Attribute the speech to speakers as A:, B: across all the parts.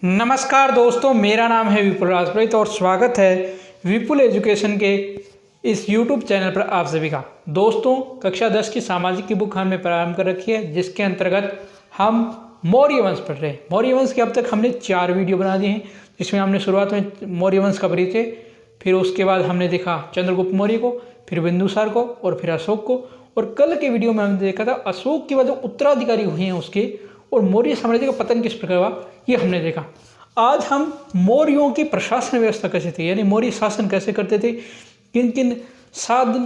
A: नमस्कार दोस्तों, मेरा नाम है विपुल राजपुरोहित और स्वागत है विपुल एजुकेशन के इस YouTube चैनल पर आप सभी का। दोस्तों, कक्षा 10 की सामाजिक की बुक हमने प्रारंभ कर रखी है, जिसके अंतर्गत हम मौर्य वंश पढ़ रहे हैं। मौर्य वंश के अब तक हमने 4 वीडियो बना दिए हैं, जिसमें हमने शुरुआत में मौर्य वंश का परिचय, फिर उसके बाद हमने देखा चंद्रगुप्त मौर्य को, फिर बिंदुसार को और फिर अशोक को। और कल के वीडियो में हमने देखा था अशोक के बाद जो उत्तराधिकारी हुए हैं उसके, और मौर्य साम्राज्य का पतन किस प्रकार हुआ ये हमने देखा। आज हम मौर्यों की प्रशासन व्यवस्था कैसे थी, यानी मौर्य शासन कैसे करते थे, किन किन साधन,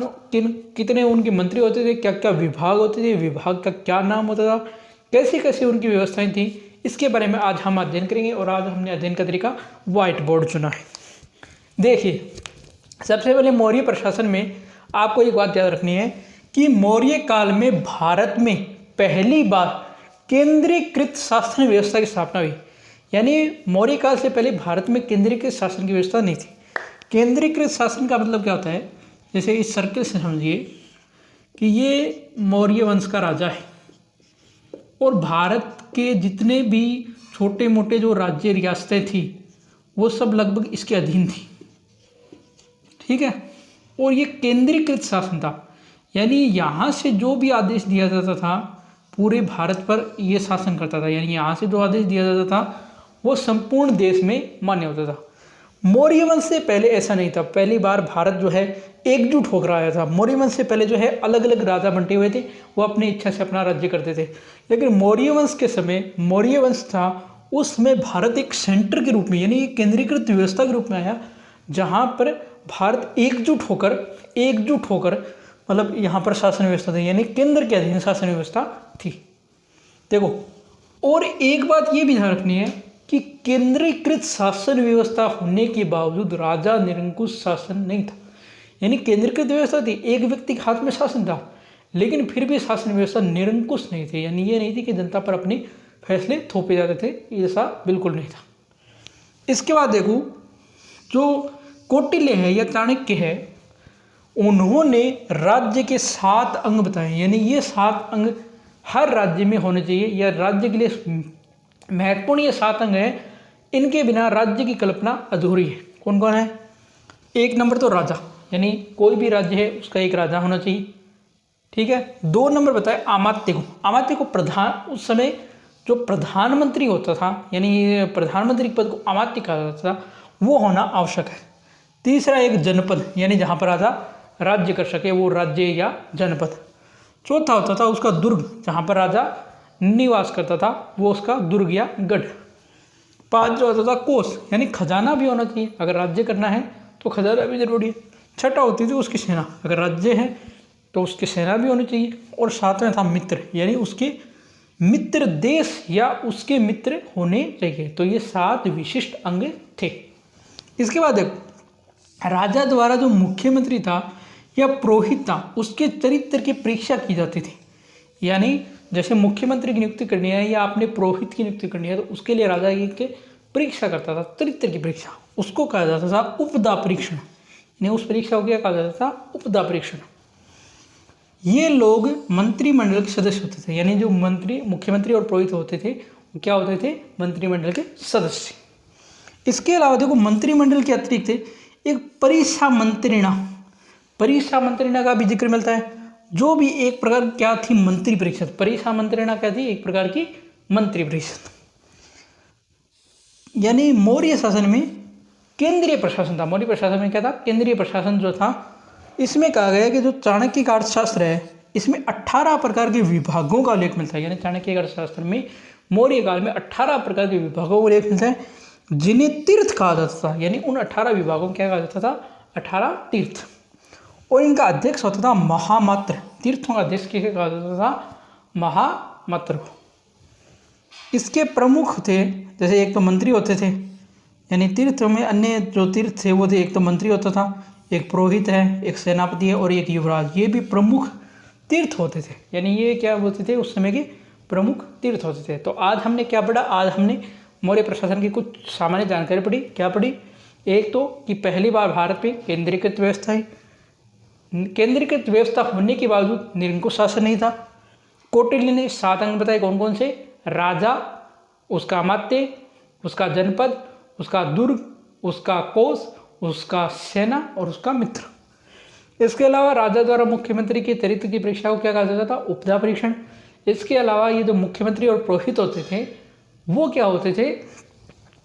A: कितने उनके मंत्री होते थे, क्या क्या विभाग होते थे, विभाग का क्या नाम होता था, कैसी कैसी उनकी व्यवस्थाएं थी, इसके बारे में आज हम अध्ययन करेंगे। और आज हमने अध्ययन का तरीका व्हाइट बोर्ड चुना है। देखिए, सबसे पहले मौर्य प्रशासन में आपको एक बात याद रखनी है कि मौर्य काल में भारत में पहली बार केंद्रीकृत शासन व्यवस्था की स्थापना हुई। यानी मौर्य काल से पहले भारत में केंद्रीकृत शासन की व्यवस्था नहीं थी। केंद्रीकृत शासन का मतलब क्या होता है, जैसे इस सर्कल से समझिए कि ये मौर्य वंश का राजा है और भारत के जितने भी छोटे मोटे जो राज्य रियासतें थी वो सब लगभग इसके अधीन थी, ठीक है। और ये केंद्रीकृत शासन था, यानी यहाँ से जो भी आदेश दिया जाता था पूरे भारत पर ये शासन करता था। यानी यहाँ से जो आदेश दिया जाता था वो संपूर्ण देश में मान्य होता था। मौर्य वंश से पहले ऐसा नहीं था। पहली बार भारत जो है एकजुट होकर आया था। मौर्य वंश से पहले जो है अलग अलग राजा बंटे हुए थे, वो अपनी इच्छा से अपना राज्य करते थे। लेकिन मौर्य वंश के समय मौर्य वंश था, उसमें भारत एक सेंटर के रूप में, यानी एक केंद्रीकृत व्यवस्था के रूप में आया, जहाँ पर भारत एकजुट होकर मतलब यहाँ पर शासन व्यवस्था थी, यानी केंद्र के अधीन शासन व्यवस्था थी। देखो, और एक बात ये भी ध्यान रखनी है कि केंद्रीकृत शासन व्यवस्था होने के बावजूद राजा निरंकुश शासन नहीं था। यानी केंद्रीकृत व्यवस्था थी, एक व्यक्ति के हाथ में शासन था, लेकिन फिर भी शासन व्यवस्था निरंकुश नहीं थी। यानी ये नहीं थी कि जनता पर अपने फैसले थोपे जाते थे, ऐसा बिल्कुल नहीं था। इसके बाद देखो, जो कौटिल्य है या चाणक्य है, उन्होंने राज्य के 7 अंग बताए। यानी ये 7 अंग हर राज्य में होने चाहिए, या राज्य के लिए महत्वपूर्ण ये 7 अंग हैं। इनके बिना राज्य की कल्पना अधूरी है। कौन कौन है? 1 नंबर तो राजा, यानी कोई भी राज्य है उसका एक राजा होना चाहिए, ठीक है। 2 नंबर बताए अमात्य को। अमात्य को प्रधान, उस समय जो प्रधानमंत्री होता था, यानी प्रधानमंत्री पद को अमात्य कहा जाता था, वो होना आवश्यक है। तीसरा एक जनपद, यानी जहाँ पर राजा राज्य कर सके, वो राज्य या जनपद। चौथा होता था उसका दुर्ग, जहाँ पर राजा निवास करता था, वो उसका दुर्ग या गढ़। 5 जो होता था कोष, यानी खजाना भी होना चाहिए। अगर राज्य करना है तो खजाना भी जरूरी है। 6 होती थी उसकी सेना, अगर राज्य है तो उसकी सेना भी होनी चाहिए। और 7वां था मित्र, यानी उसके मित्र देश या उसके मित्र होने चाहिए। तो ये 7 विशिष्ट अंग थे। इसके बाद देखो, राजा द्वारा जो मुख्यमंत्री था या पुरोहित था, उसके चरित्र की परीक्षा की जाती थी। यानी जैसे मुख्यमंत्री की नियुक्ति करनी है या आपने पुरोहित की नियुक्ति करनी है, तो उसके लिए राजा की परीक्षा करता था, चरित्र की परीक्षा। उसको कहा जाता था उपदा परीक्षण। यानी उस परीक्षा को क्या कहा जाता था? उपदा परीक्षण। ये लोग मंत्रिमंडल के सदस्य होते थे। यानी जो मुख्यमंत्री और पुरोहित होते थे वो क्या होते थे? मंत्रिमंडल के सदस्य। इसके अलावा देखो, मंत्रिमंडल के अतिरिक्त एक परीक्षा मंत्रिणा का भी जिक्र मिलता है, जो भी एक प्रकार क्या थी? मंत्री परिषद। परीक्षा मंत्रिणा क्या थी? एक प्रकार की मंत्री परिषद। यानी मौर्य शासन में केंद्रीय प्रशासन था। मौर्य प्रशासन में क्या था? केंद्रीय प्रशासन जो था। इसमें कहा गया कि जो चाणक्य का अर्थशास्त्र है, इसमें 18 प्रकार के विभागों का उल्लेख मिलता है। यानी चाणक्य के अर्थशास्त्र में मौर्य काल में 18 प्रकार के विभागों का उल्लेख मिलता है, जिन्हें तीर्थ कहा जाता था। यानी उन 18 विभागों को क्या कहा जाता था? 18 तीर्थ। और इनका अध्यक्ष होता था महामात्र। तीर्थों का अध्यक्ष किसे कहा जाता था? महामात्र को। इसके प्रमुख थे, जैसे एक तो मंत्री होते थे, यानी तीर्थ में अन्य जो तीर्थ थे वो थे, एक तो मंत्री होता था, एक पुरोहित है, एक सेनापति है और एक युवराज। ये भी प्रमुख तीर्थ होते थे। यानी ये क्या होते थे? उस समय के प्रमुख तीर्थ होते थे। तो आज हमने क्या पढ़ा? आज हमने मौर्य प्रशासन की कुछ सामान्य जानकारी पढ़ी। क्या पढ़ी? एक तो कि पहली बार भारत में केंद्रीकृत व्यवस्था है। केंद्रीकृत व्यवस्था होने के बावजूद निरंकुश शासन नहीं था। कौटिल्य ने 7 अंग बताए। कौन कौन से? राजा, उसका अमात्य, उसका जनपद, उसका दुर्ग, उसका कोष, उसका सेना और उसका मित्र। इसके अलावा राजा द्वारा मुख्यमंत्री के चरित्र की परीक्षा को क्या कहा जाता था? उपधा परीक्षण। इसके अलावा ये जो मुख्यमंत्री और पुरोहित होते थे वो क्या होते थे?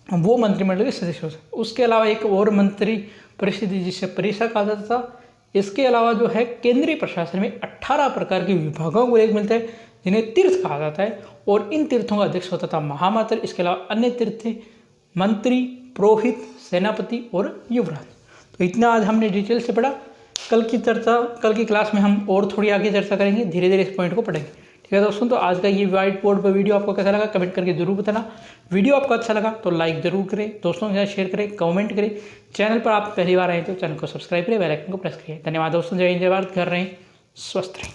A: वो मंत्रिमंडल के सदस्य होते थे। उसके अलावा एक और मंत्री परिषद जिसे परिषद कहा जाता था। इसके अलावा जो है केंद्रीय प्रशासन में 18 प्रकार के विभागों को एक मिलता है जिन्हें तीर्थ कहा जाता है, और इन तीर्थों का अध्यक्ष होता था महामात्र। इसके अलावा अन्य तीर्थ थे मंत्री, पुरोहित, सेनापति और युवराज। तो इतना आज हमने डिटेल से पढ़ा। कल की क्लास में हम और थोड़ी आगे चर्चा करेंगे, धीरे धीरे इस पॉइंट को पढ़ेंगे। ठीक है दोस्तों, तो आज का ये व्हाइट बोर्ड पर वीडियो आपको कैसा लगा कमेंट करके जरूर बताना। वीडियो आपको अच्छा लगा तो लाइक जरूर करें, दोस्तों के साथ शेयर करें, कमेंट करें। चैनल पर आप पहली बार आए तो चैनल को सब्सक्राइब करें, बेल आइकन को प्रेस करिए। धन्यवाद दोस्तों, जय हिंद, जय भारत। घर रहें, स्वस्थ रहें।